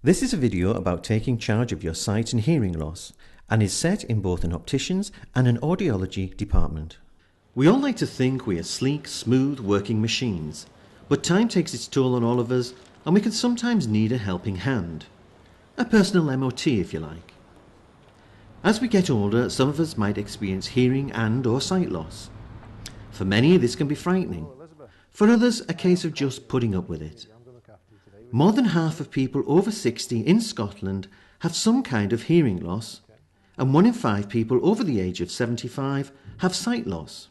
This is a video about taking charge of your sight and hearing loss and is set in both an optician's and an audiology department. We all like to think we are sleek, smooth working machines, but time takes its toll on all of us and we can sometimes need a helping hand. A personal MOT if you like. As we get older, some of us might experience hearing and/or sight loss. For many, this can be frightening. For others, a case of just putting up with it. More than half of people over 60 in Scotland have some kind of hearing loss, and 1 in 5 people over the age of 75 have sight loss.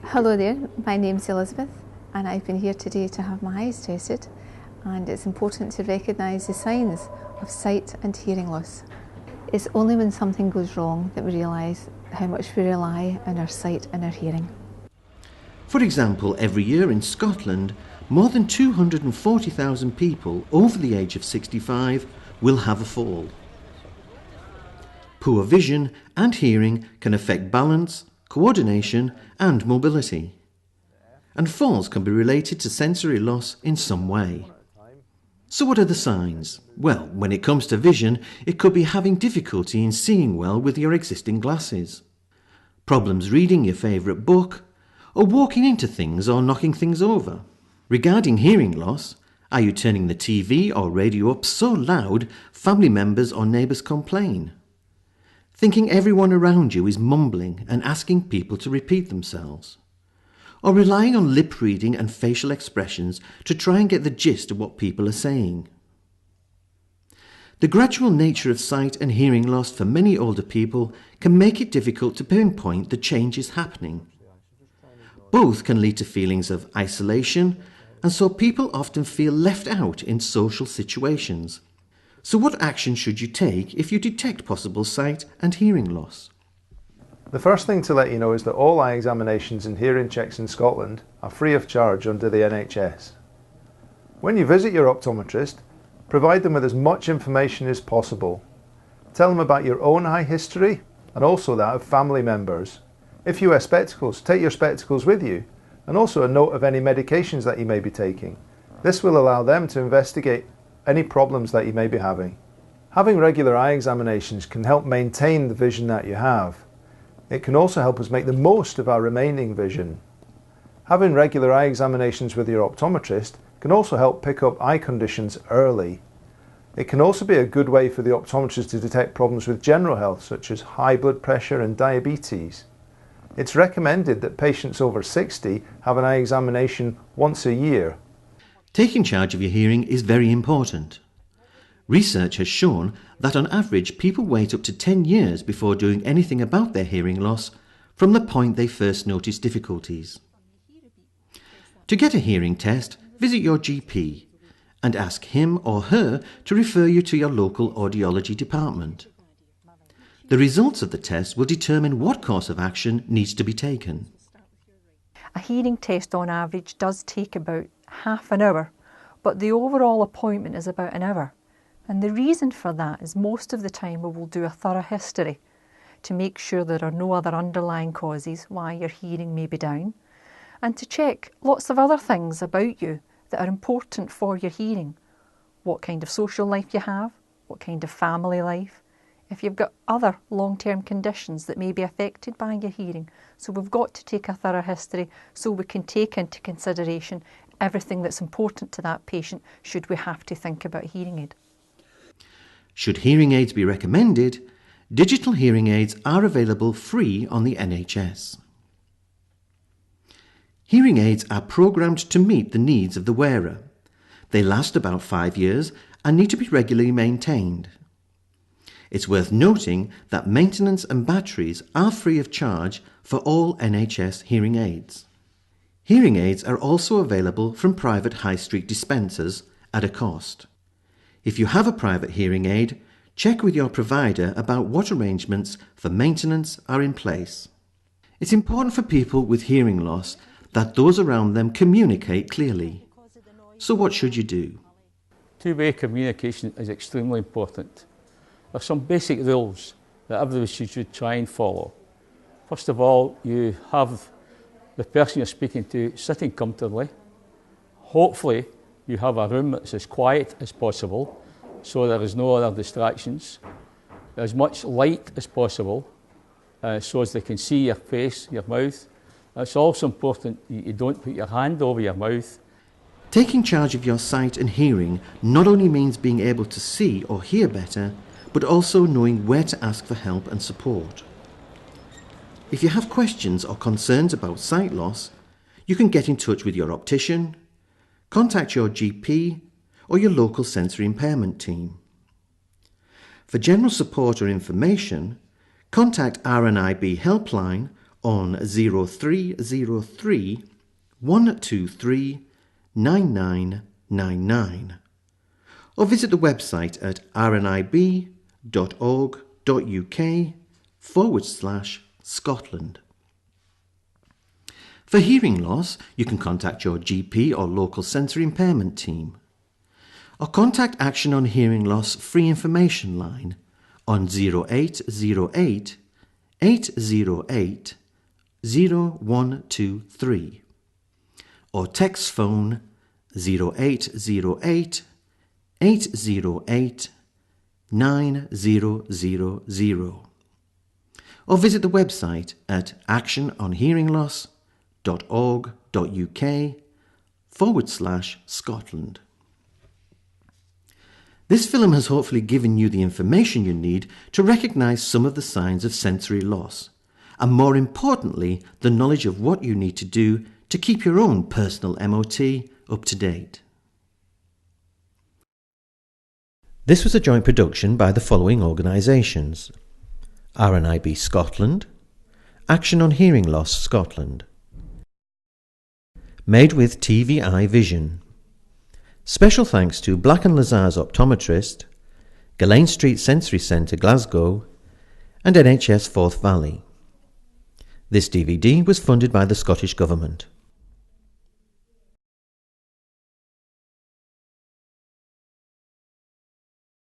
Hello there, my name's Elizabeth and I've been here today to have my eyes tested, and it's important to recognise the signs of sight and hearing loss. It's only when something goes wrong that we realise how much we rely on our sight and our hearing. For example, every year in Scotland, more than 240,000 people over the age of 65 will have a fall. Poor vision and hearing can affect balance, coordination and mobility. And falls can be related to sensory loss in some way. So what are the signs? Well, when it comes to vision, it could be having difficulty in seeing well with your existing glasses, problems reading your favourite book, or walking into things or knocking things over. Regarding hearing loss, are you turning the TV or radio up so loud family members or neighbours complain? Thinking everyone around you is mumbling and asking people to repeat themselves? Or relying on lip reading and facial expressions to try and get the gist of what people are saying? The gradual nature of sight and hearing loss for many older people can make it difficult to pinpoint the changes happening. Both can lead to feelings of isolation, and so people often feel left out in social situations. So what action should you take if you detect possible sight and hearing loss? The first thing to let you know is that all eye examinations and hearing checks in Scotland are free of charge under the NHS. When you visit your optometrist, provide them with as much information as possible. Tell them about your own eye history and also that of family members. If you wear spectacles, take your spectacles with you, and also a note of any medications that you may be taking. This will allow them to investigate any problems that you may be having. Having regular eye examinations can help maintain the vision that you have. It can also help us make the most of our remaining vision. Having regular eye examinations with your optometrist can also help pick up eye conditions early. It can also be a good way for the optometrist to detect problems with general health such as high blood pressure and diabetes. It's recommended that patients over 60 have an eye examination once a year. Taking charge of your hearing is very important. Research has shown that on average people wait up to 10 years before doing anything about their hearing loss from the point they first notice difficulties. To get a hearing test, visit your GP and ask him or her to refer you to your local audiology department. The results of the test will determine what course of action needs to be taken. A hearing test on average does take about half an hour, but the overall appointment is about an hour. And the reason for that is most of the time we will do a thorough history to make sure there are no other underlying causes why your hearing may be down, and to check lots of other things about you that are important for your hearing. What kind of social life you have, what kind of family life, if you've got other long-term conditions that may be affected by your hearing. So we've got to take a thorough history so we can take into consideration everything that's important to that patient should we have to think about hearing aid. Should hearing aids be recommended, digital hearing aids are available free on the NHS. Hearing aids are programmed to meet the needs of the wearer. They last about 5 years and need to be regularly maintained. It's worth noting that maintenance and batteries are free of charge for all NHS hearing aids. Hearing aids are also available from private high street dispensers at a cost. If you have a private hearing aid, check with your provider about what arrangements for maintenance are in place. It's important for people with hearing loss that those around them communicate clearly. So what should you do? Two-way communication is extremely important. There are some basic rules that everybody should try and follow. First of all, you have the person you're speaking to sitting comfortably. Hopefully, you have a room that's as quiet as possible so there is no other distractions. As much light as possible, so as they can see your face, your mouth. It's also important that you don't put your hand over your mouth. Taking charge of your sight and hearing not only means being able to see or hear better, but also knowing where to ask for help and support. If you have questions or concerns about sight loss, you can get in touch with your optician, contact your GP, or your local sensory impairment team. For general support or information, contact RNIB helpline on 0303 123 9999 or visit the website at rnib.org.uk/Scotland. For hearing loss, you can contact your GP or local sensory impairment team, or contact Action on Hearing Loss free information line on 0808 808 0123 or text phone 0808 808 9000 or visit the website at actiononhearingloss.org.uk/Scotland. This film has hopefully given you the information you need to recognise some of the signs of sensory loss, and more importantly, the knowledge of what you need to do to keep your own personal MOT up to date. This was a joint production by the following organisations: RNIB Scotland, Action on Hearing Loss Scotland. Made with TVI Vision. Special thanks to Black & Lazar's Optometrist, Gillane Street Sensory Centre, Glasgow, and NHS Forth Valley. This DVD was funded by the Scottish Government.